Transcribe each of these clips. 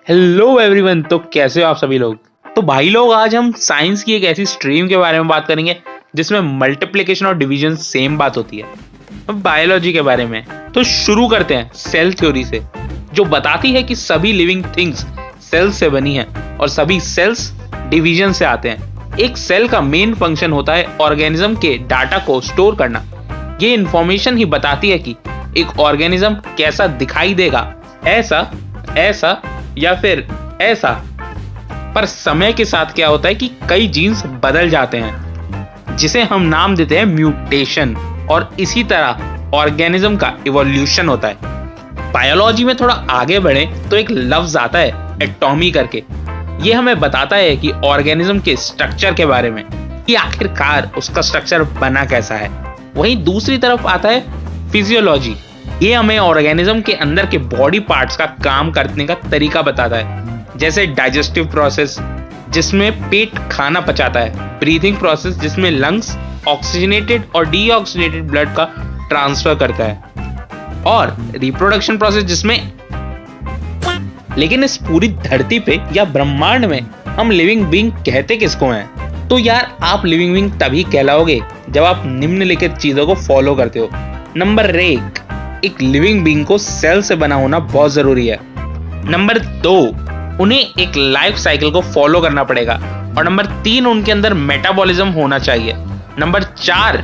Hello everyone. तो कैसे हो आप सभी लोग। तो भाई लोग, आज हम साइंस की एक ऐसी स्ट्रीम के बारे में बात करेंगे जिसमें मल्टीप्लिकेशन और डिवीजन सेम बात होती है। अब बायोलॉजी के बारे में तो शुरू करते हैं सेल थ्योरी से, जो बताती है कि सभी लिविंग थिंग्स सेल्स से बनी है और सभी सेल्स डिवीजन से आते हैं। एक सेल का मेन फंक्शन होता है ऑर्गेनिज्म के डाटा को स्टोर करना। ये इंफॉर्मेशन ही बताती है कि एक ऑर्गेनिज्म कैसा दिखाई देगा, ऐसा, ऐसा या फिर ऐसा। पर समय के साथ क्या होता है कि कई जीन्स बदल जाते हैं, जिसे हम नाम देते हैं म्यूटेशन, और इसी तरह ऑर्गेनिज्म का इवोल्यूशन होता है। बायोलॉजी में थोड़ा आगे बढ़े तो एक लफ्ज आता है एटॉमी करके। ये हमें बताता है कि ऑर्गेनिज्म के स्ट्रक्चर के बारे में, कि आखिरकार उसका स्ट्रक्चर बना कैसा है। वहीं दूसरी तरफ आता है फिजियोलॉजी। ये हमें ऑर्गेनिज्म के अंदर के बॉडी पार्ट्स का काम करने का तरीका बताता है, जैसे डाइजेस्टिव प्रोसेस जिसमें पेट खाना पचाता है, ब्रीथिंग प्रोसेस जिसमें लंग्स ऑक्सीजनेटेड और डीऑक्सीजनेटेड ब्लड का ट्रांसफर करता है, और रिप्रोडक्शन प्रोसेस जिसमें। लेकिन इस पूरी धरती पे या ब्रह्मांड में हम लिविंग बीइंग कहते किसको हैं? तो यार, आप लिविंग बीइंग तभी कहलाओगे जब आप निम्नलिखित चीजों को फॉलो करते हो। नंबर एक लिविंग बीइंग को सेल से बना होना बहुत जरूरी है। नंबर 2, उन्हें एक लाइफ साइकिल को फॉलो करना पड़ेगा। और नंबर 3, उनके अंदर मेटाबॉलिज्म होना चाहिए। नंबर 4,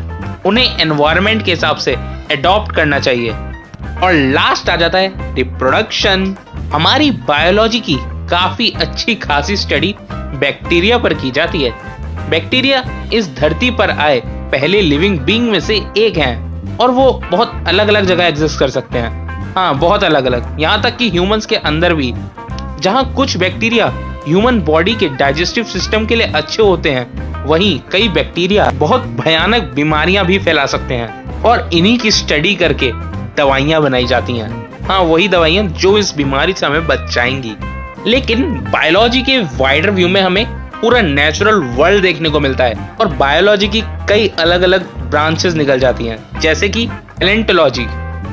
उन्हें एनवायरनमेंट के हिसाब से अडॉप्ट करना चाहिए। और लास्ट आ जाता है रिप्रोडक्शन। हमारी बायोलॉजी की काफी अच्छी खासी स्टडी बैक्टीरिया पर की जाती है। बैक्टीरिया इस धरती पर आए पहले लिविंग बीइंग में से एक हैं, और वो बहुत अलग अलग जगह एग्जिस्ट कर सकते हैं। हाँ, बहुत अलग अलग, यहाँ तक कि ह्यूमंस के अंदर भी। जहाँ कुछ बैक्टीरिया ह्यूमन बॉडी के डाइजेस्टिव सिस्टम के लिए अच्छे होते हैं, वहीं कई बैक्टीरिया बहुत भयानक बीमारियां भी फैला सकते हैं, और इन्हीं की स्टडी करके दवाइयां बनाई जाती हैं। हाँ, वही दवाइयां जो इस बीमारी से हमें बचाएंगी। लेकिन बायोलॉजी के वाइडर व्यू में हमें पूरा नेचुरल वर्ल्ड देखने को मिलता है, और बायोलॉजी की कई अलग अलग ब्रांचेस निकल जाती हैं, जैसे कि पैलेंटोलॉजी,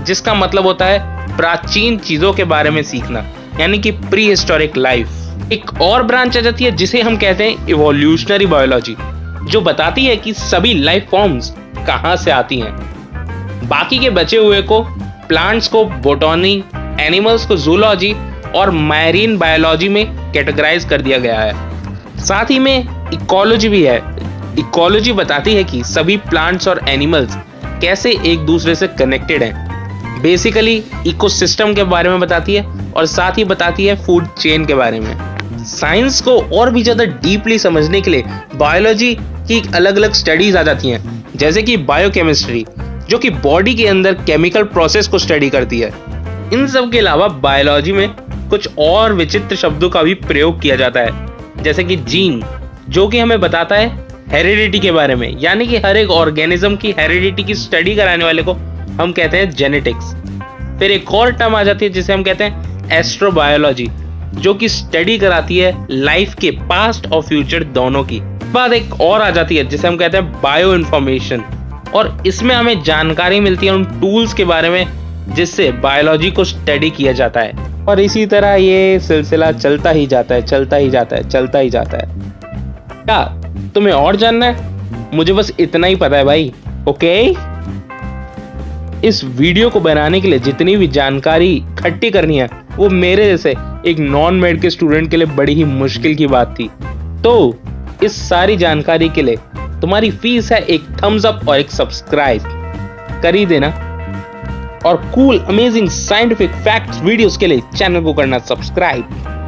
जिसका मतलब होता है प्राचीन चीजों के बारे में सीखना, यानी कि प्री हिस्टोरिक लाइफ। एक और ब्रांच आ जाती है जिसे हम कहते हैं इवोल्यूशनरी बायोलॉजी, जो बताती है कि सभी लाइफ फॉर्म्स कहाँ से आती हैं। बाकी के बचे हुए को प्लांट्स को बोटनी, एनिमल्स को जूलॉजी और मैरीन बायोलॉजी में कैटेगराइज कर दिया गया है। साथ ही में इकोलॉजी भी है। इकोलॉजी बताती है कि सभी प्लांट्स और एनिमल्स कैसे एक दूसरे से कनेक्टेड हैं। बेसिकली इकोसिस्टम के बारे में बताती है, और साथ ही बताती है फूड चेन के बारे में। साइंस को और भी ज्यादा डीपली समझने के लिए बायोलॉजी की अलग अलग स्टडीज आ जाती हैं, जैसे कि बायोकेमिस्ट्री, जो कि बॉडी के अंदर केमिकल प्रोसेस को स्टडी करती है। इन सब के अलावा बायोलॉजी में कुछ और विचित्र शब्दों का भी प्रयोग किया जाता है, जैसे कि जीन, जो कि हमें बताता है हेरिडिटी के बारे में, यानी कि हर एक ऑर्गेनिज्म की हेरिडिटी की स्टडी कराने वाले को हम कहते हैं जेनेटिक्स। फिर एक और टर्म आ जाती है जिसे हम कहते हैं एस्ट्रोबायोलॉजी, जो कि स्टडी कराती है लाइफ के पास्ट और फ्यूचर दोनों की। बाद एक और आ जाती है जिसे हम कहते हैं बायो इन्फॉर्मेशन, और इसमें हमें जानकारी मिलती है उन टूल्स के बारे में जिससे बायोलॉजी को स्टडी किया जाता है। और इसी तरह ये सिलसिला चलता ही जाता है, चलता ही जाता है, चलता ही जाता है। क्या तुम्हें और जानना है? मुझे बस इतना ही पता है भाई। ओके, इस वीडियो को बनाने के लिए जितनी भी जानकारी इकट्ठी करनी है, वो मेरे जैसे एक नॉन मेड के स्टूडेंट के लिए बड़ी ही मुश्किल की बात थी। तो इस सारी जानकारी के लिए तुम्हारी फीस है एक थम्स अप और एक सब्सक्राइब कर ही देना, और cool amazing scientific facts videos के लिए चैनल को करना सब्सक्राइब।